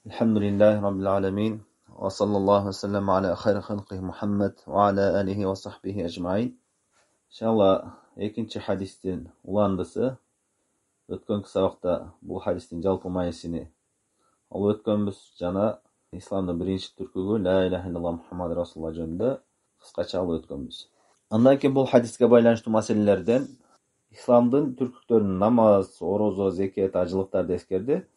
Elhamdülillahi Rabbil alemin. Ve sallallahu aleyhi ve sellem ala hayri halqih Muhammed ve ala alihi ve sahbihi ecmain. İnşallah ikinci hadistin ulandısı. Ötken sabakta bu hadistin jalpı maýysyny alıp ötkenbüz jana İslam'da birinci türkügü La ilahe illallah Muhammed Rasulullah jönünde kıskaça alıp ötkenbüz. Andan ki bu hadiske baylanışlı meselelerden İslam'dın türküklerini namaz, orozo, zekat, acılıklar eskerdi.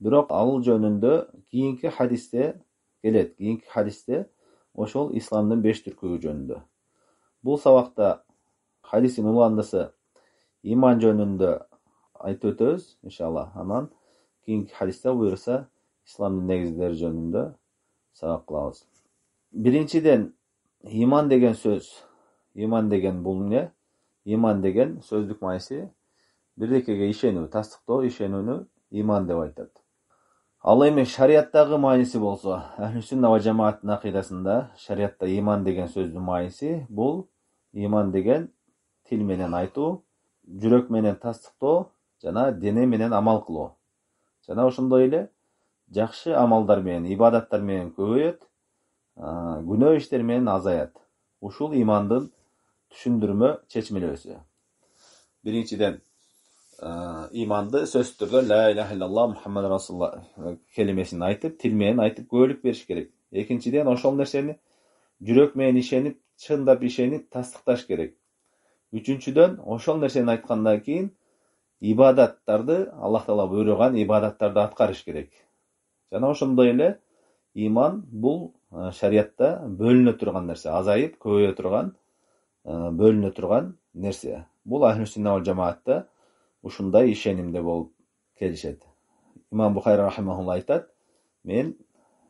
Biroq al jönünde kийинки hadiste gelet. Kийинки hadiste oşol İslam'dın 5 türkügü jönünde. Bu sabakta hadisin ulandısı iman jönünde aytып ötöbüz inşallah. Anan kийинки hadiste buyursa İslam'dın negizleri jönünde sabak kılabız. Birinciden iman degen söz. İman degen bul ne? İman degen sözdük maýsy birdekege işenүү, tasdiktоо işenүүnü iman dep aytат. Ал эми шариаттагы мааниси болсо, Ахлү-Сунна ва жамааттын акыйдасында шариатта иман деген сөздүн мааниси бул иман деген тил менен айтуу, жүрөк менен тастыктоо жана дене менен амал кылуу. Жана ошондой эле жакшы амалдар менен, ибадаттар менен көбөйөт, күнөө иштер менен азаят. Ушул имандын түшүндүрмө чечмелөөсү. Биринчиден imandı söz türde La ilahe illallah Muhammed Rasulullah kelimesini aytıp, til menen aytıp göөлүk beriş gerek. Ekinciden oşol nerseni жүрөк менен ишенип, чындап ишенип тастыкташ керек. Üçüncüden oşol nerseni aytkandan кийин ibadattарды, Allah Taala буйруган ibadattарды аткарыш керек. Жана ошондой эле иман бул шариатта бөлүнө турган нерсе, азайып, көбөйө турган, бөлүнө турган нерсе. Бул Ахлү-Сунна ва жамаатта ушундай ишенимде болуп келишет. Имам Бухайри рахимахулла айтат: "Мен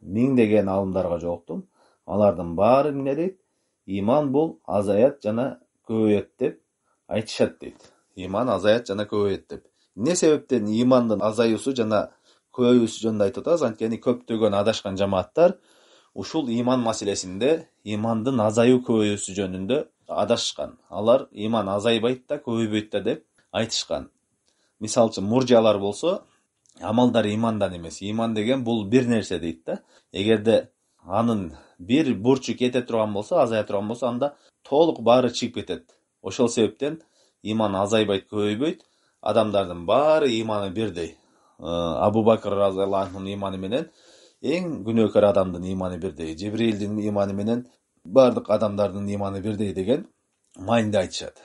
миңдеген алымдарга жолуктум. Алардын баары эмне дейт? Иман бул азаят жана көбөйөт деп айтышат" дейт. Иман азаят жана көбөйөт деп. Эмне себептен имандын азаюусу жана көбөйүүсү жөнүндө айтып атабыз? Анткени көптөгөн адашкан жамааттар ушул иман маселесинде имандын азаюу көбөйүүсү жөнүндө адашкан. Алар иман азайбайт да, көбөйбөйт да деп айтышкан. Мисалы үчүн муржиялар болсо, амалдар имандан эмес. Иман деген бул бир нерсе дейт да. Эгерде анын бир бурчу кете турган болсо, азая турган болсо, анда толук баары чыгып кетет. Ошол себептен иман азайбайт, көбөйбөйт. Адамдардын баары иманы бирдей. Абу Бакр разыяллаху анхунун иманы менен эң күнөөкөр адамдын иманы бирдей. Жибрилдин иманы менен бардык адамдардын иманы бирдей деген майында айтышат.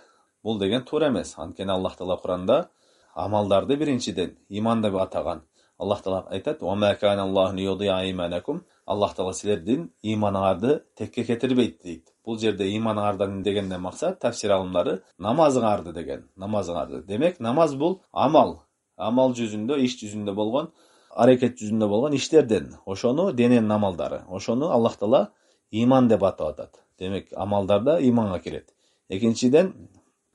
Бул деген туура эмес. Анткени Аллах Таала Куранда амалдарды биринчиден иман деп атаган. Аллах Таала айтат: "Ва ма кана Аллаху лиюдиа иманакум". Аллах Таала силердин иманыңарды текке кетирбейт дейт. Бул жерде иманыңардан дегенден максат тафсир алымдары намазыңарды деген. Намазыңарды. Демек, намаз бул амал. Амал жүзүндө, иш жүзүндө болгон, аракет жүзүндө болгон иштерден. Ошону дененин амалдары. Ошону Аллах Таала иман деп атап атат. Демек, амалдарда иманга кирет. Экинчиден,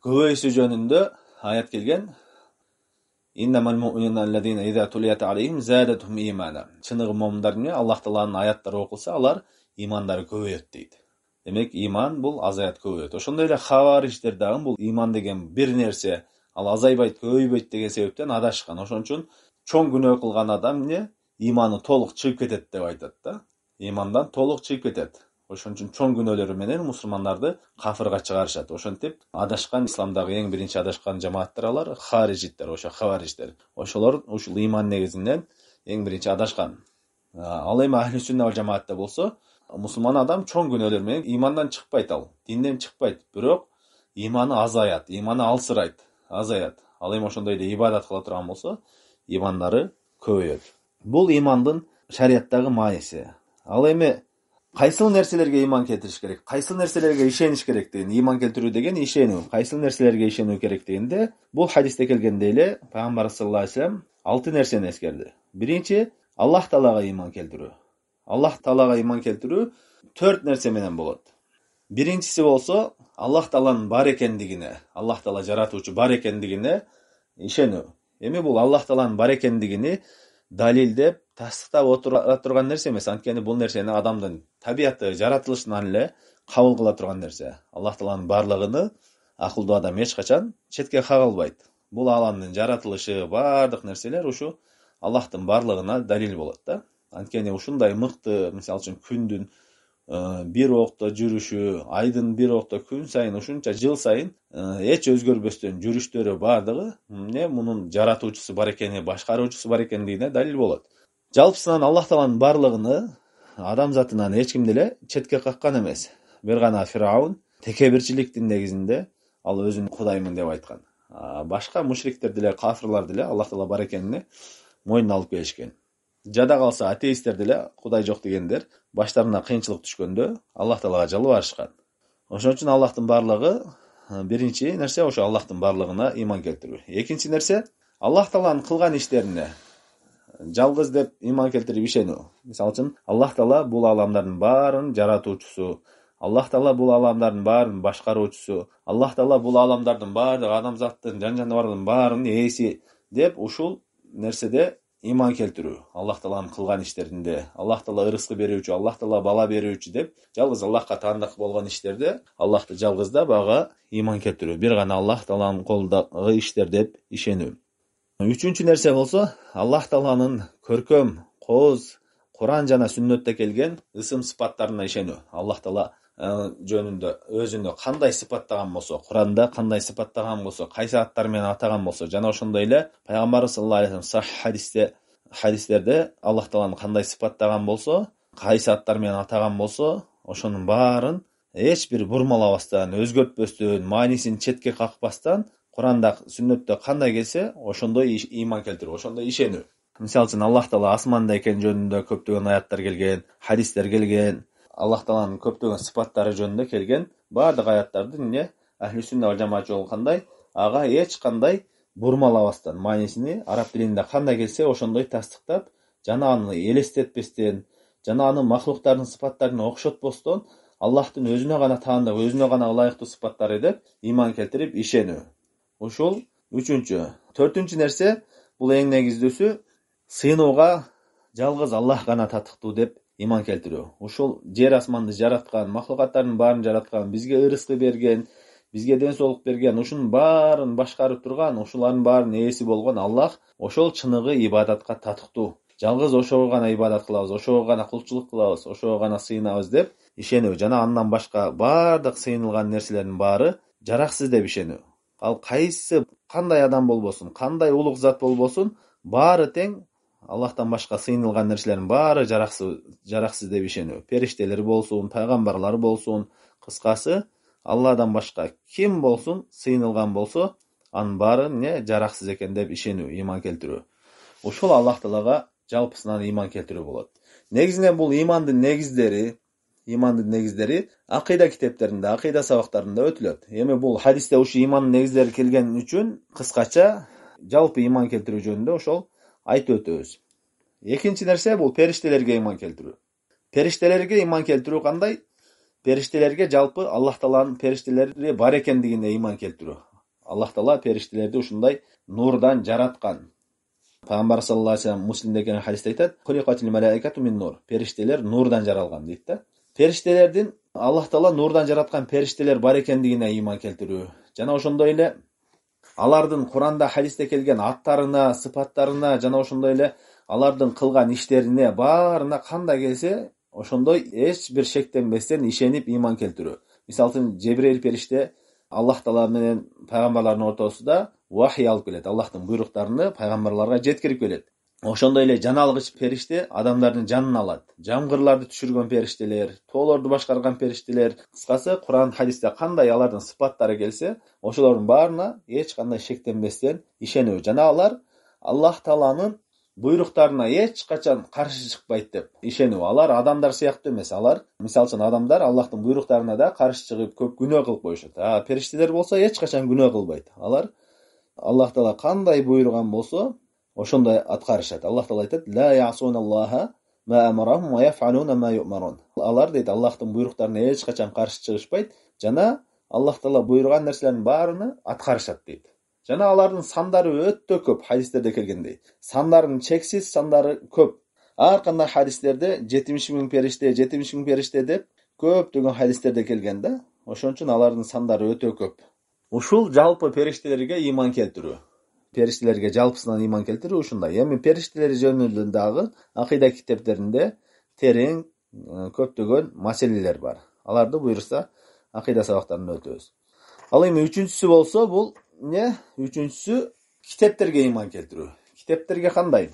көбөйүшү жөнүндө аят келген: "Иннамал муъминуна аллазина иза тулият алейхим задатхум имана". Чыныгы муъминдар эмне? Аллах Тааланын аяттары окулса, алар имандары көбөйөт дейт. Демек, иман бул азаят, көбөйөт. Ошондой эле хавариштер дагы бул иман деген бир нерсе, ал азайбайт, көбөйбөйт деген себептен адашкан. Ошон үчүн чоң күнөө кылган адам эмне? Иманы толук чыгып кетет деп айтат да. Имандан толук чыгып кетет. Ошон үчүн чоң күнөөлөрү менен мусулмандарды кафырга чыгарышат. Ошентип адашкан, исламдагы эң биринчи адашкан жамааттар алар харижиттер, ошо хавариштер. Ошолор ушул иман негизинен эң биринчи адашкан. Ал эми Ахлү-Сунна ва жамаатта болсо, мусулман адам чоң күнөөлөр менен имандан чыкпайт, ал динден чыкпайт, бирок иманы азаят, иманы алсырайт, азаят. Ал эми ошондой эле ибадат кыла турган болсо, имандары көбөйөт. Бул имандын шариаттагы мааниси. Ал эми кайсыл нерселерге иман келтириш керек? Кайсыл нерселерге ишениш керек деген? Иман келтирүү деген ишенүү. Кайсыл нерселерге ишенүү керек дегенде, бул хадисте келгенде эле Пайгамбар саллаллаху алейхи ва саллям 6 нерсени эскерди. Биринчи, Аллах Таалага иман келтирүү. Аллах Таалага иман келтирүү 4 нерсе менен болот. Биринчиси болсо, Аллах Тааланын бар экендигине, Аллах Таала жаратуучу бар экендигине ишенүү. Эми бул Аллах Тааланын бар экендигини далилдеп, тастыктап отура турган нерсе эмес. Анткени бул нерсени адамдын табияты, жаратылышынан эле кабыл кыла турган нерсе. Аллах Тааланын барлыгыны акылдуу адам эч качан четке кагылбайт. Бул аламдын жаратылышы, бардык нерселер ушу Аллахтын барлыгына далил болот да. Анткени ушундай мыкты, мисалы үчүн күндүн бир окто жүрүшү, айдын бир окто күн сайын ушунча жыл сайын эч өзгөрбөстөн жүрүштөрү баардыгы мунун жаратуучусу бар экени, башкаруучусу бар экендигине далил болот. Жалпысынан Аллах Тааланын барлыгыны адамзатынан эч ким деле четке каккан эмес. Бир гана Фираун текебирчиликтин негизинде ал өзүн Кудаймын деп айткан. Башка мушриктер деле, кафирлар деле Аллах Таала бар экенине мойнуна алып келишкен. Жада калса атеисттер деле Кудай жок дегендер баштарына кыйынчылык түшкөндө Аллах Таалага жалбарышкан. Ошон үчүн Аллахтын барлыгы биринчи нерсе ошо Аллахтын барлыгына ыйман келтирүү. Экинчи нерсе Аллах Тааланын кылган иштерине жалгыз деп ыйман келтирип ишенүү. Мисалы үчүн Аллах Таала бул аламдардын баарын жаратуучусу, Аллах Таала бул аламдардын баарын башкаруучусу, Аллах Таала бул аламдардын баардык адамзаттын, жан-жаныбарлардын баарынын ээси деп ушул нерседе ыйман келтирүү. Аллах Тааланын кылган иштеринде, Аллах Таала ырыскы берүүчү, Аллах Таала бала берүүчү деп жалгыз Аллахка таандык болгон иштерде Аллахты жалгыздап ага ыйман келтирүү. Бир гана Аллах Тааланын колундагы иштер деп ишенүү. Үчүнчү нерсе болсо Аллах Тааланын көркөм, кооз, Куран жана сүннөттө келген ысым сыпаттарына ишенүү. Аллах Таала жөнүндө өзүнө кандай сыпаттаган болсо, Куранда кандай сыпаттаган болсо, кайсы аттар менен атаган болсо, жана ошондой эле пайгамбар саллаллаху алейхи вассалам хадистерде Аллах Тааланы кандай сыпаттаган болсо, кайсы аттар менен атаган болсо, ошонун баарын эч бир бурмалабастан, өзгөртпөстөн, маанисин четке какпастан Куранда, сүннөттө кандай келсе, ошондой ыйман келтирүү, ошондой ишенүү. Мисалы үчүн Аллах Таала асманда экен жөнүндө көптөгөн аяттар келген, хадистер келген. Аллах Тааланын көптөгөн сыпаттары жөнүндө келген баардык аяттарды Ахли сүнна вал жамаат кандай ага эч кандай бурмалабастан, маанисини араб тилинде кандай келсе ошондой тастыктап, жана аны элестетпестен, жана аны махлуктардын сыпаттарына окшотпостон Аллахтын өзүнө гана таандык, өзүнө гана ылайыктуу сыпаттары деп ыйман келтирип ишенүү. Ушул үчүнчү. Төртүнчү нерсе, бул эң негиздүүсү, сыйынууга жалгыз Аллах гана татыктуу деп ыйман келтирүү. Ушул жер асманды жараткан, махлукаттардын баарын жараткан, бизге ырыскы берген, бизге ден соолук берген, ушунун баарын башкарып турган, ушулардын баарынын ээси болгон Аллах ошол чыныгы ибадатка татыктуу. Жалгыз ошого гана ибадат кылабыз, ошого гана кулчулук кылабыз, ошого гана сыйынабыз деп ишенүү. Жана андан башка баардык сыйынылган нерселердин баары жараксыз деп ишенүү. Ал кайсы кандай адам болбосун, кандай улуг зат болбосун, баары тең Аллахтан башка сыйынылган нерселердин баары жараксыз деп ишенүү. Периштелер болсун, пайгамбарлар болсун, кыскасы Алладан башка ким болсун сыйынылган болсо, анын баары жараксыз экен деп ишенүү, ыйман келтирүү. Ушул Аллах Таалага жалпысынан ыйман келтирүү болот. Негизинен бул ыймандын негиздери акыйда китептеринде, акыйда сабактарында өтүлөт. Эми бул хадисте ушу ыймандын негиздери келген үчүн кыскача жалпы ыйман келтирүү жөнүндө ошол айтып өтөбүз. Экинчи нерсе бул периштелерге ыйман келтирүү. Периштелерге ыйман келтирүү кандай? Периштелерге жалпы Аллах Тааланын периштелери бар экендигине ыйман келтирүү. Аллах Таала периштелерди ушундай нурдан жараткан. Пайгамбар саллаллаху алейхи вассалам Муслимде келген хадисте айтат: "Хуликатил малаикату мин нур." Периштелер нурдан жаралган дейт да. Периштелердин Аллах Таала нурдан жараткан периштелер бар экендигине ыйман келтирүү. Жана ошондой эле алардын Куранда, хадисте келген аттарына, сыпаттарына, жана ошондой эле алардын кылган иштерине баарына кандай келсе, ошондой эч бир шектенбестен ишенип ыйман келтирүү. Мисалы үчүн Жебрейил периште Аллах Таала менен пайгамбарлардын ортосунда вахий алып келет, Аллахтын буйруктарын пайгамбарларга жеткирип келет. Ошондой эле жан алгыч периште адамдардын жанын алат. Жамгырларды түшүргөн периштелер, тоолорду башкарган периштелер, кыскасы Куран, хадисте кандай алардын сыпаттары келсе, ошолордун баарына эч кандай шектенбестен ишенүү. Жана алар Аллах Тааланын буйруктарына эч качан каршы чыкпайт деп ишенүү. Алар адамдар сыяктуу эмес. Алар, мисалы үчүн адамдар Аллахтын буйруктарына да каршы чыгып көп күнөө кылып коюшат. Периштелер болсо эч качан күнөө кылбайт. Алар Аллах Таала кандай буйруган болсо, ошондой аткарышат. Аллах Таала айтат: "Ла ясуналлаха ма амарахум ва яфалуна ма ю'марун." Алар дейт Аллахтын буйруктарына эч качан каршы чыгышпайт, жана Аллах Таала буйруган нерселердин баарыны аткарышат дейт. Жана алардын сандары өтө көп, хадистерде келгендей. Сандарын чексиз, сандары көп. Ар кандай хадистерде 70.000 периште, 70.000 периште деп көптөгөн хадистерде келген да. Ошон үчүн алардын сандары өтө көп. Ушул жалпы периштелерге ыйман келтирүү. периштелерге жалпысынан иман келтирүү ушундай. Эми периштелер жөнүндө дагы акыйда китептеринде терең көптөгөн маселелер бар. Аларды буйрса акыйда сабактарында өтөбүз. Ал эми үчүнчүсү болсо, бул эмне? Үчүнчүсү китептерге иман келтирүү. Китептерге кандай?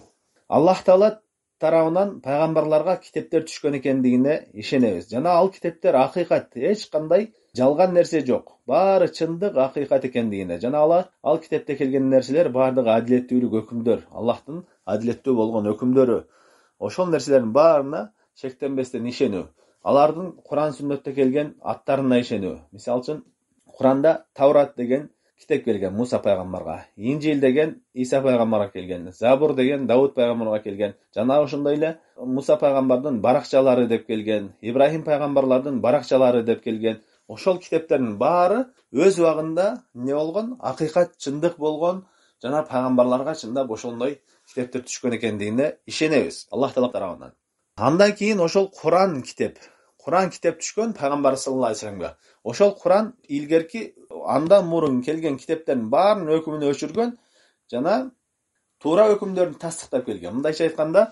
Аллах Таала тарабынан пайгамбарларга китептер түшкөн экендигине ишенебиз. Жана ал китептер акыйкат, эч кандай жалган нерсе жок. Баары чындык, акыйкат экендигине. Жана ал китепте келген нерселер баардыгы адилеттүүлүк өкүмдөр, Аллахтын адилеттүү болгон өкүмдөрү. Ошол нерселердин баарына шектенбестен ишенүү. Алардын Куран сүннөттө келген аттарына ишенүү. Мисалы үчүн Куранда Таврат деген китеп келген Муса пайгамбарга, Инжил деген Иса пайгамбарга келген, Забур деген Давуд пайгамбарга келген. Жана ошондой эле Муса пайгамбардын баракчалары деп келген, Ибрахим пайгамбарлардын баракчалары деп келген. Ошол китептердин баары өз убагында эмне болгон? Акыйкат, чындык болгон. Жана пайгамбарларга чындап ошондой китептер түшкөн экендигине ишенебиз Аллах Таала тарабынан. Андан кийин ошол Куран китеп түшкөн пайгамбар саллаллаху алейхи вассаламга. Ошол Куран илгерки андан мурун келген китептердин баарынын өкүмүн өчүргөн жана туура өкүмдөрдү тастыктап келген. Мындайча айтканда,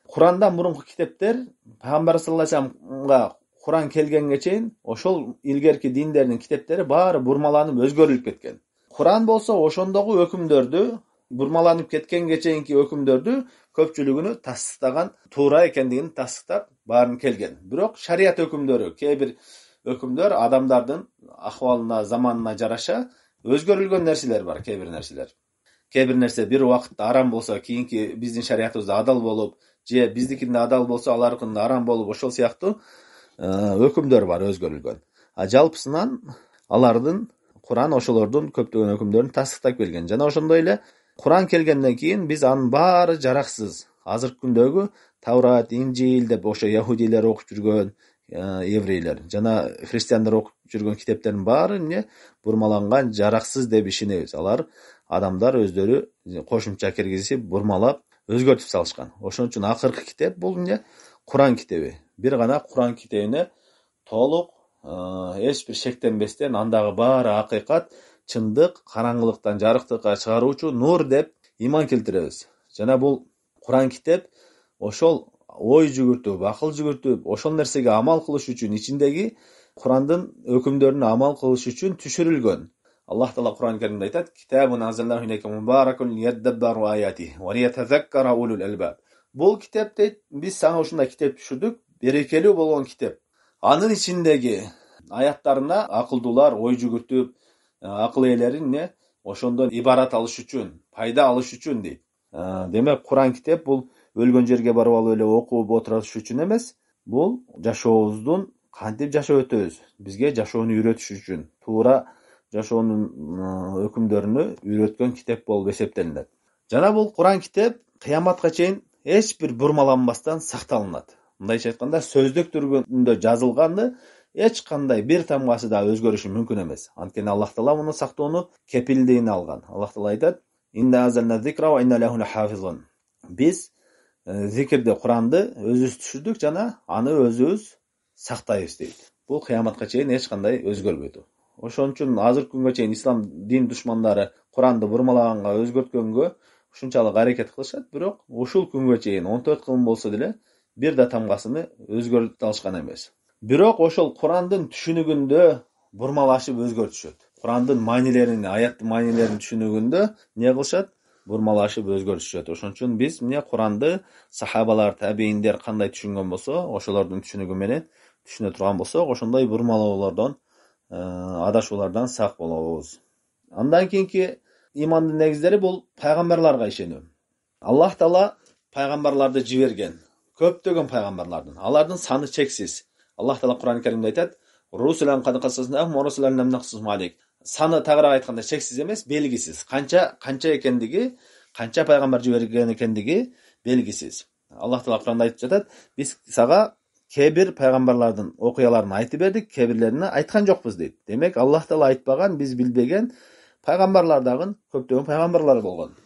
Курандан мурунку китептер пайгамбар саллаллаху алейхи вассаламга Куран келгенге чейин ошол илгерки диндердин китептери баары бурмаланып өзгөрүлүп кеткен. Куран болсо ошондогу өкүмдөрдү, бурмаланып кеткенге чейинки өкүмдөрдү көпчүлүгүнү тастыктаган, туура экендигин тастыктап баарын келген. Бирок шарият өкүмдөрү, кээ бир өкүмдөр адамдардын ахвалына, заманына жараша өзгөрүлгөн нерселер бар, кээ бир нерселер. Кээ бир нерсе бир убакытта арам болсо, кийинки биздин шариятыбызда адал болуп, же биздикинде адал болсо, аларкында арам болуп, ошол сыяктуу өкүмдөр бар өзгөрүлгөн. Жалпысынан алардын Куран ошолордун көптөгөн өкүмдөрүн тастыктап келген. Жана ошондой эле Куран келгенден кийин биз анын баары жараксыз. Азыркы күндөгү Таврат, Инжил деп ошо яхудилер окуп жүргөн, еврейлер жана христиандар окуп жүргөн китептердин баары эмне? Бурмаланган, жараксыз деп ишенебиз. Алар адамдар өздөрү кошумча киргизип, бурмалап, өзгөртүп салышкан. Ошон үчүн акыркы китеп бул эмне? Куран китеби. Бир гана Куран китебине толук эч бир шектенбестен андагы баары акыйкат, чындык, караңгылыктан жарыктыкка чыгаруучу нур деп иман келтиребиз. Жана бул Куран китеп ошол ой жүгүртүп, акыл жүгүртүп, ошол нерсеге амал кылыш үчүн, ичиндеги Курандын өкүмдөрүнө амал кылыш үчүн түшүрүлгөн. Аллах Таала Куран Керимде айтат: "Китабун анзалнаху илейка мубаракун лияддаббару аяти ва лиятазаккара улул албаб." Бул китеп дейт, биз сага ушундай китеп түшүрдүк, берекелүү болгон китеп. Анын ичиндеги аяттарына акылдуулар ой жүгүртүп, акыл ээлерин ошондон ибарат алыш үчүн, пайда алыш үчүн дейт. Демек, Куран китеп бул өлгөн жерге барып алып эле окуп отураш үчүн эмес, бул жашообуздун кантип жашап өтөбүз, бизге жашоону үйрөтүш үчүн, туура жашоонун өкүмдөрүнө үйрөткөн китеп болуп эсептелинет. Жана бул Куран китеп кыяматка чейин эч бир бурмаланбастан сакталынат. Мындайча айтканда, сөздүк түрүндө жазылганды эч кандай бир тамгасы да өзгөрүшү мүмкүн эмес. Анткени Аллах Таала муну сактоону кепилдигине алган. Аллах Таала айтат: "Инна азална зикра ва инна лаху лахафизун." Биз зикирди, Куранды өзүбүз түшүрдүк жана аны өзүбүз сактайбыз дейт. Бул кыяматка чейин эч кандай өзгөрбөйт. Ошон үчүн азыркы күнгө чейин ислам дин душмандары Куранды бурмалаганга, өзгөрткөнгө ушунчалык аракет кылышат, бирок ушул күнгө чейин 14 кылым болсо деле бир да тамгасын өзгөртө алышкан эмес. Бирок ошол Курандын түшүнүгүндө бурмалашып өзгөртүшөт. Курандын маанилерин, аяттын маанилерин түшүнүгүндө эмне кылышат? Бурмалашып өзгөртүшөт. Ошон үчүн биз Куранды сахабалар, табииндер кандай түшүнгөн болсо, ошолордун түшүнүгү менен түшүнө турган болсок, ошондой бурмалоолордон, адашуулардан сак болобуз. Андан кийинки имандын негиздери бул пайгамбарларга ишенүү. Аллах Таала пайгамбарларды жиберген. Көптөгөн пайгамбарлардын. Алардын саны чексиз. Аллах Таала Куран Керимде айтат: "Русулан кад касаснахум ва русулан лам наксусхум алейк." Саны тагыраак айтканда чексиз эмес, белгисиз. Канча экендиги, канча пайгамбар жиберген экендиги белгисиз. Аллах Таала Куранда айтып жатат: "Биз сага кээ бир пайгамбарлардын окуяларын айтып бердик, кээ бирлерине айткан жокпуз" дейт. Демек, Аллах Таала айтпаган, биз билбеген пайгамбарлар дагы көптөгөн пайгамбарлар болгон.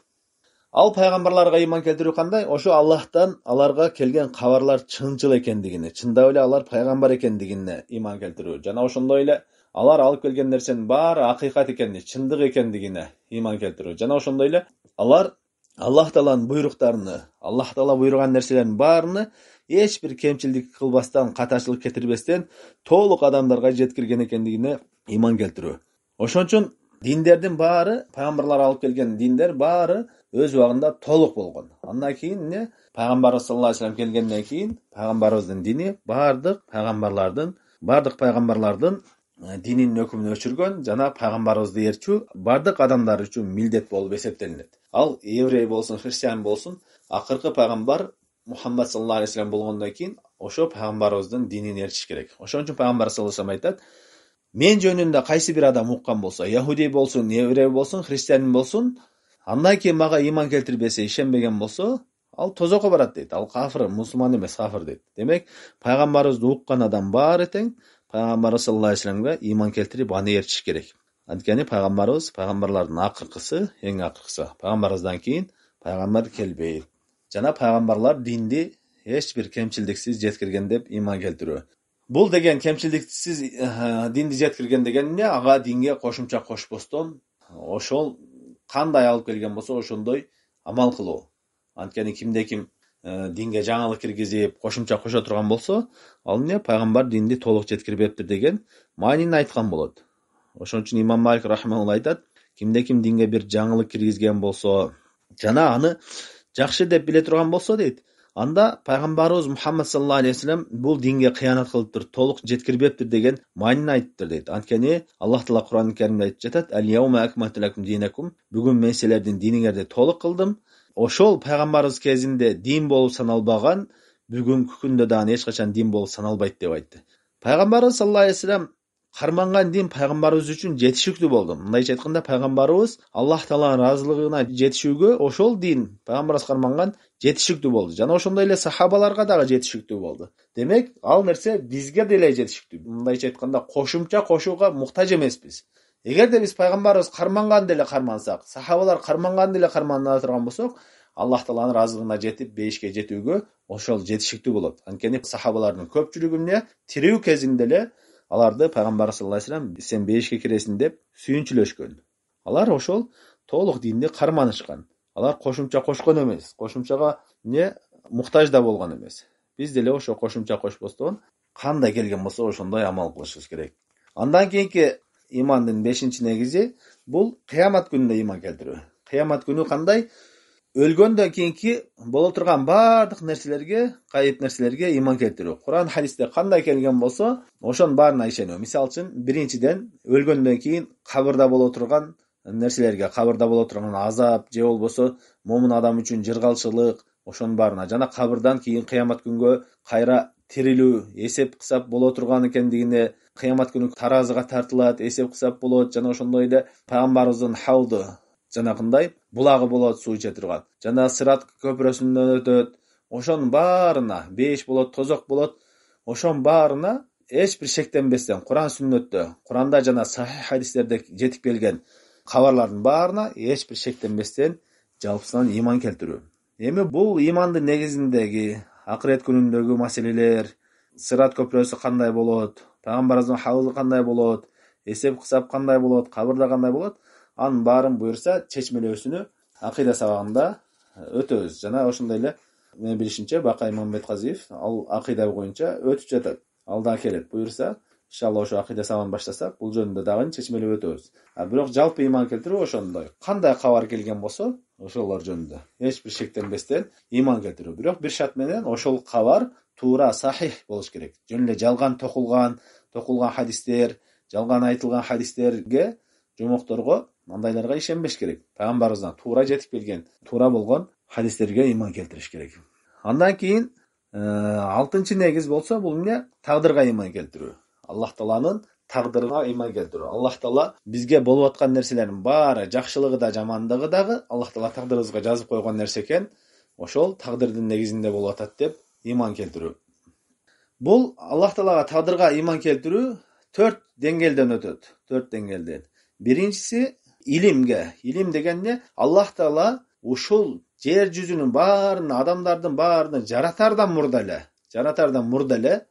Ал пайгамбарларга иман келтирүү кандай? Ошо Аллахтан аларга келген кабарлар чынчыл экендигине, чындап эле алар пайгамбар экендигине иман келтирүү. Жана ошондой эле алар алып келген нерсенин баары акыйкат экенине, чындык экендигине ыйман келтирүү. Жана ошондой эле алар Аллах Тааланын буйруктарыны, Аллах Таала буйруган нерселердин баарыны эч бир кемчилдик кылбастан, катачылык кетирбестен толук адамдарга жеткирген экендигине ыйман келтирүү. Ошон үчүн диндердин баары, пайгамбарлар алып келген диндер баары өз убагында толук болгон. Андан кийин эмне? Пайгамбарыбыз саллаллаху алейхи вассалам келгенден кийин пайгамбарыбыздын дини бардык пайгамбарлардын динин өкүмүн өчүргөн жана пайгамбарыбызды ээрчүү бардык адамдар үчүн милдет болуп эсептелинет. Ал еврей болсун, христиан болсун, акыркы пайгамбар Мухаммад саллаллаху алейхи вассалам болгондон кийин ошо пайгамбарыбыздын динин ээрчиш керек. Ошон үчүн пайгамбар саллаллаху алейхи вассалам айтат: "Мен жөнүндө кайсы бир адам уккан болсо, яхудий болсун, еврей болсун, христиан болсун, андан кийин мага ыйман келтирбесе, ишенбеген болсо, ал тозокко барат" дейт. Ал кафир, мусулман эмес, кафир дейт. Демек, пайгамбарыбызды уккан адам баары тең пайгамбарыбыз саллаллаху алейхи вассаламга ыйман келтирип, аны ээрчиш керек. Анткени пайгамбарыбыз пайгамбарлардын акыркысы, эң акыркысы. Пайгамбарыбыздан кийин пайгамбар келбейт. Жана пайгамбарлар динди эч бир кемчилдиксиз жеткирген деп ыйман келтирүү. Бул деген кемчилдиксиз динди жеткирген деген эмне? Ага динге кошумча кошпостон, ошол кандай алып келген болсо ошондой амал кылуу. Анткени кимде-ким динге жаңылык киргизип, кошумча кошо турган болсо, ал эмне? Пайгамбар динди толук жеткирбептир деген маанини айткан болот. Ошон үчүн Имам Малик рахмаулла айтат: кимде-ким динге бир жаңылык киргизген болсо, жана аны жакшы деп биле турган болсо дейт, анда пайгамбарыбыз Мухаммад саллаллаху алейхи вассалам бул динге кыянат кылыптыр, толук жеткирбептир деген маанини айтыптыр дейт. Анткени Аллах Таала Кур'ан-ы Каримде айтып жатат: "Ал-яума акмалту лакум динакум", бүгүн мен силердин диниңерди толук кылдым. Ошол пайгамбарыбыз кезинде дин болуп саналбаган бүгүнкү күндө дагы эч качан дин болуп саналбайт деп айтты. Пайгамбарыбыз саллаллаху алейхи вассалам карманган дин пайгамбарыбыз үчүн жетишиктүү болду. Мындайча айтканда, пайгамбарыбыз Аллах Тааланын ыраазылыгына жетишүүгө ошол дин пайгамбарыбыз карманган жетишиктүү болду. Жана ошондой эле сахабаларга дагы жетишиктүү болду. Демек, ал нерсе бизге деле жетишиктүү. Мындайча айтканда, кошумча кошууга муктаж эмеспиз. Эгерде биз пайгамбарыбыз карманган деле кармансак, сахабалар карманган деле кармана турган болсок, Аллах Тааланын ыраазылыгына жетип, бейишке жетүүгө ошол жетишиктүү болот. Анткени сахабалардын көпчүлүгү эмне? Тирүү кезинде эле аларды пайгамбар саллаллаху алейхи вассалам сен бейишке киресиң деп сүйүнчүлөшкөн. Алар ошол толук динди карманышкан. Алар кошумча кошкон эмес, кошумчага эмне муктаж да болгон эмес. Биз деле ошо кошумча кошпостон кандай келген болсо ошондой амал кылышыбыз керек. Андан кийинки имандын 5-чи негизи бул кыямат күнүнө ыйман келтирүү. Кыямат күнү кандай? Өлгөндөн кийинки боло турган бардык нерселерге, кайып нерселерге ыйман келтирүү. Кур'ан хадисте кандай келген болсо, ошонун баарына ишенүү. Мисалы үчүн, биринчиден өлгөндөн кийин кабырда боло турган нерселерге, кабырда боло турган азап же болбосо момун адам үчүн жыргалчылык, ошонун баарына, жана кабырдан кийин кыямат күнгө кайра тирилүү, эсеп кысап боло турган экендигине, кыямат күнү таразыга тартылат, эсеп кысап болот, жана ошондой эле пайгамбарыбыздын хауды жанакындай булагы болот, суу иче турган. Жана сырат көпүрөсүнөн өтөт. Ошонун баарына 5 болот, тозок болот. Ошонун баарына эч бир шектенбестен Кур'ан сүннөттө, Кур'анда жана сахих хадистерде жетип келген кабарлардын баарына эч бир шектенбестен жалпысынан ыйман келтирүү. Эми бул ыймандын негизиндеги акырет күнүндөгү маселелер, сырат көпүрөсү кандай болот, пайгамбарыбыздын хауды кандай болот, эсеп кысап кандай болот, кабырда кандай болот, анын баарын буюрса чечмелөөсүнү акыйда сабагында өтөбүз. Жана ошондой эле мен билишимче Бакай Мамбетказиев ал акыйда боюнча өтүп жатат. Ал да келет. Буюрса, иншалла ошо акыйда сабагын баштасак, бул жөнүндө дагы чечмелеп өтөбүз. Бирок жалпы ыйман келтирүү ошондой. Кандай кабар келген болсо, ошолор жөнүндө эч бир шектенбестен ыйман келтирүү. Бирок бир шарт менен ошол кабар туура, сахих болуш керек. Жөн эле жалган токулган хадистер, жалган айтылган хадистерге, жомокторго, андайларга ишенбеш керек. Пайгамбарыбыздан туура жетип келген, туура болгон хадистерге ыйман келтириш керек. Андан кийин 6-чы негиз болсо, бул эмне? Тагдырга ыйман келтирүү. Аллах Тааланын тагдырына ыйман келтирүү. Аллах Таала бизге болуп аткан нерселердин баары, жакшылыгы да, жамандыгы дагы Аллах Таала тагдырыбызга жазып койгон нерсе экен. Ошол тагдырдын негизинде болуп атат деп ыйман келтирүү. Бул Аллах Таалага тагдырга ыйман келтирүү 4 деңгээлден өтөт. 4 деңгээлден. Биринчиси илимге. Илим деген эмне? Аллах Таала ушул жер жүзүнүн баарына, адамдардын баарына жаратардан мурда эле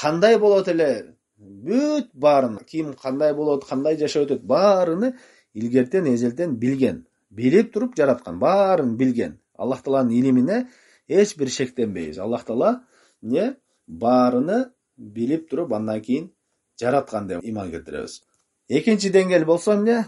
кандай болот эле бүт барын, ким кандай болот, кандай жашап өтөт, баарыны илгертен эзелтен билген, билип туруп жараткан, баарын билген. Аллах Тааланын илимине эч бир шектенбейбиз. Аллах Таала не баарыны билип туруп андан кийин жараткан деп иман келтиребиз. Экинчи деңгээл болсо эмне?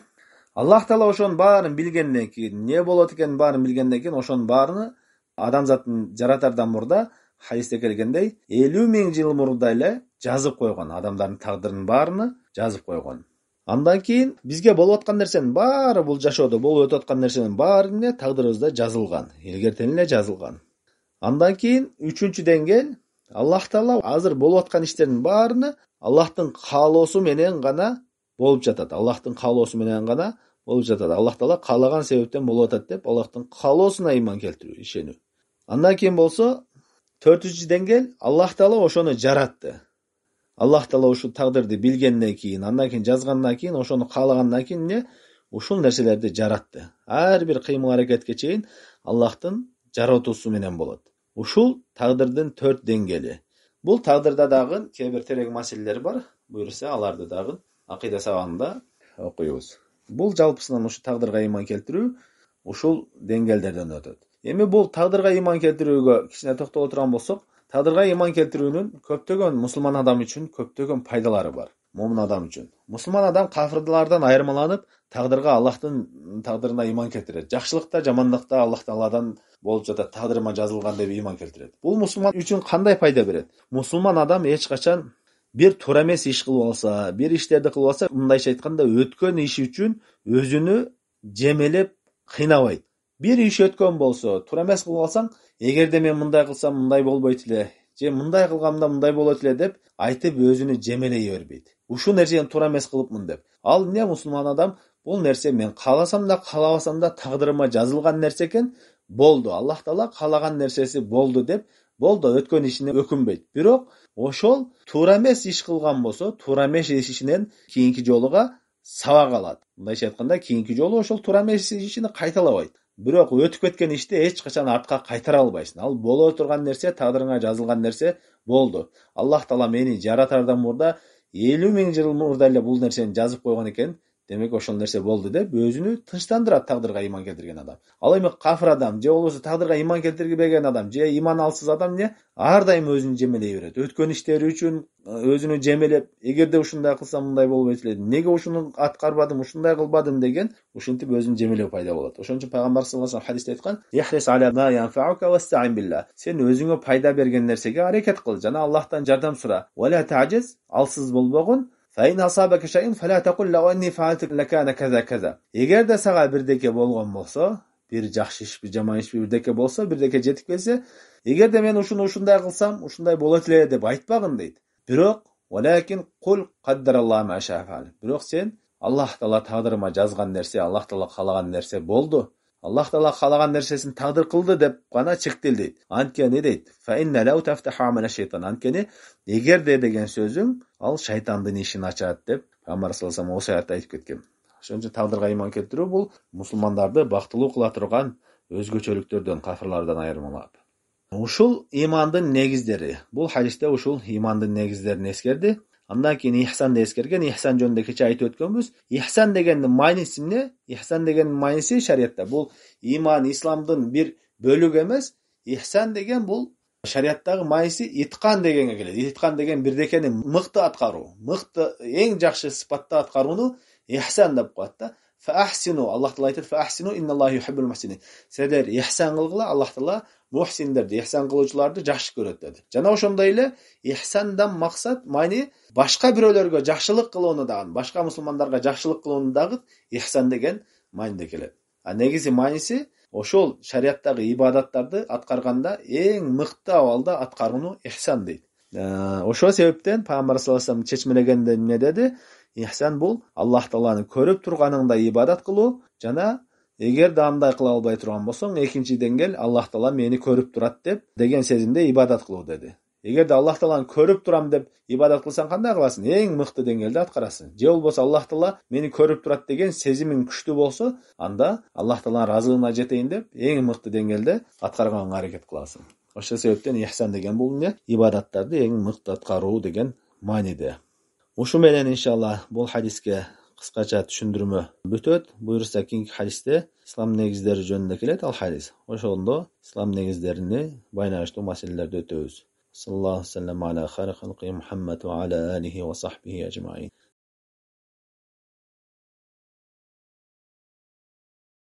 Аллах Таала ошонун баарын билгенден кийин, не болот экенин баарын билгенден кийин ошонун баарыны адамзаттын жаратардан мурда хадисте келгендей 50 000 жыл мурда эле жазып койгон, адамдардын тагдырынын баарыны жазып койгон. Андан кийин бизге болуп аткан нерсенин баары, бул жашоодо болуп өтүп аткан нерсенин баары эмне тагдырыбызда жазылган, илгертен эле жазылган. Андан кийин үчүнчү деңгээл, Аллах Таала азыр болуп аткан иштердин баарыны Аллахтын каалоосу менен гана болуп жатат. Аллахтын каалоосу менен гана болуп жатат. Аллах Таала каалаган себептен болуп атат деп Аллахтын каалоосуна иман келтирүү, ишенүү. Андан кийин болсо, төртүнчү деңгээл, Аллах Таала ошону жаратты. Аллах Таала ушул тагдырды билгенден кийин, андан кийин жазгандан кийин, ошону каалагандан кийин не ушул нерселерди жаратты. Ар бир кыймыл аракетке чейин Аллахтын жаратуусу менен болот. Ушул тагдырдын 4 деңгээли. Бул тагдырда дагы кээ бир терек маселелер бар. Буюрса, аларды дагы акыйда сабагында окуйбуз. Бул жалпысынан ушу тагдырга иман келтирүү ушул деңгээлдерден өтөт. Эми бул тагдырга иман келтирүүгө кичине токтоло турган болсок, тагдырга иман келтирүүнүн көптөгөн мусулман адам үчүн көптөгөн пайдалары бар. Момун адам үчүн. Мусулман адам кафирлардан айырмаланып, тагдырга, Аллахтын тагдырына иман келтирет. Жакшылыкта, жамандыкта Аллах Тааладан болуп жатат, тагдырыма жазылган деп иман келтирет. Бул мусулман үчүн кандай пайда берет? Мусулман адам эч качан бир туура эмес иш кылып алса, бир иштерди кылып алса, мындайча айтканда өткөн иши үчүн өзүнү жемелеп кыйнабайт. Бир иш өткөн болсо, туура эмес кылып алсаң, эгерде мен мындай кылсам мындай болбойт эле, же мындай кылганда мындай болот эле деп айтып өзүнү жемелей бербейт. Ушул нерсени туура эмес кылыпмын деп. Ал эмне мусулман адам? Бул нерсе мен кааласам да, каалабасам да тагдырыма жазылган нерсе экен, болду. Аллах Таала каалаган нерсеси болду деп, болду, өткөн ишине өкүнбөйт. Бирок ошол туура эмес иш кылган болсо, туура эмес ишинен кийинки жолуга сабак алат. Мындайча айтканда, кийинки жолу ошол туура эмес ишини кайталабайт. Бирок өтүп кеткен ишти эч качан артка кайтара албайсың. Ал боло турган нерсе, тагдырыңа жазылган нерсе болду. Аллах Таала мени жаратардан мурда 50 000 жыл мурда эле бул нерсени жазып койгон экен. Демек ошол нерсе болду деп өзүнү тынчтандырат тагдырга иман келтирген адам. Ал эми кафир адам же болбосо тагдырга иман келтирбеген адам же иман алсыз адам не ар дайым өзүн жемелей берет. Өткөн иштери үчүн өзүнү жемелеп, эгерде ушундай кылсам мындай болбойт эле, неге ушуну аткарбадым, ушундай кылбадым деген ушинтип өзүн жемелөө пайда болот. Ошон үчүн пайгамбар саллаллаху алейхи хадисте айткан: "Яхрис аля ма янфаука вастаин билла". Сен өзүңө пайда берген нерсеге аракет кыл жана Аллахтан жардам сура. Вала та'jiz, алсыз болбогун. فَإِنْ أَصَابَكَ شَيْءٌ فَلَا تَقُلْ لَوْ أَنِّي فَعَلْتُ لَكَانَ كَذَا كَذَا. Эгерде сага бирдеке болгон болсо, бир жакшы иш, бир жаман иш бирдеке болсо, бирдеке жетип келсе, эгерде мен ушуну ушундай кылсам, ушундай болот эле деп айтпагын дейт. Бирок, валакин кул каддараллаху ма шаа фаал. Бирок сен Аллах Таала тагдырыма жазган нерсе, Аллах Таала каалаган нерсе болду. Аллах Таала каалаган нерсесин тагдыр кылды деп гана чектел дейт. Анткени дейт: "Фа инна лау тафтаху амала шайтан". Анткени эгерде деген сөзүң ал шайтандын ишин ачат деп Пайгамбар саллаллаху алейхи ошол аятта айтып кеткен. Ошон үчүн тагдырга иман келтирүү бул мусулмандарды бактылуу кыла турган өзгөчөлүктөрдөн, кафирлардан айырмалап. Ушул имандын негиздери. Бул хадисте ушул имандын негиздерин эскерди. Андан кийин ихсан эскерген, ихсан жөнүндө кече айтып өткөнбүз. Ихсан дегендин мааниси эмне? Ихсан дегендин мааниси шариятта бул иман, исламдын бир бөлүгү эмес. Ихсан деген бул шариаттагы мааниси иткан дегенге келет. Иткан деген бирдекени мыкты аткаруу, мыкты эң жакшы сыпатта аткарууну ихсан деп коет да. Фаахсину, Аллах Таала айтат: "Фаахсину инналлаху юхиббул мухсинин". Силер ихсан кылгыла, Аллах Таала мухсиндерди, ихсан кылуучуларды жакшы көрөт деди. Жана ошондой эле ихсандан максат, маани башка бирөөлөргө жакшылык кылууну дагы, башка мусулмандарга жакшылык кылууну дагы ихсан деген мааниде келет. Негизи мааниси ошол шариаттагы ибадаттарды аткарганда эң мыкты абалда аткарууну ихсан дейт. Ошол себептен Пайгамбар саллаллаху алейхи вассалам чечмелегенде эмне деди? Ихсан бул Аллах Тааланы көрүп турганыңда ибадат кылуу жана эгерде андай кыла албай турган болсоң, экинчи деңгээл Аллах Таала мени көрүп турат деп деген сезимде ибадат кылуу деди. Эгерде Аллах Тааланы көрүп турам деп ибадат кылсаң кандай кыласың? Эң мыкты деңгээлде аткарасың. Же болбосо Аллах Таала мени көрүп турат деген сезимиң күчтүү болсо, анда Аллах Тааланын разылыгына жетейин деп эң мыкты деңгээлде аткарганга аракет кыласың. Ошол себептен ихсан деген бул эмне? Ибадаттарды эң мыкты аткаруу деген мааниде. Uşu menen inşallah bol hadiske kıskaça düşündürme bütöt. Buyursa keyinki hadiste İslam negizleri jönünde kelet al hadis. Oşondo İslam negizlerini baynaştı meselelerde ötöbüz. Sallallahu aleyhi ve sellem ala hayri halqi Muhammed ve ala alihi ve sahbihi ecmaîn.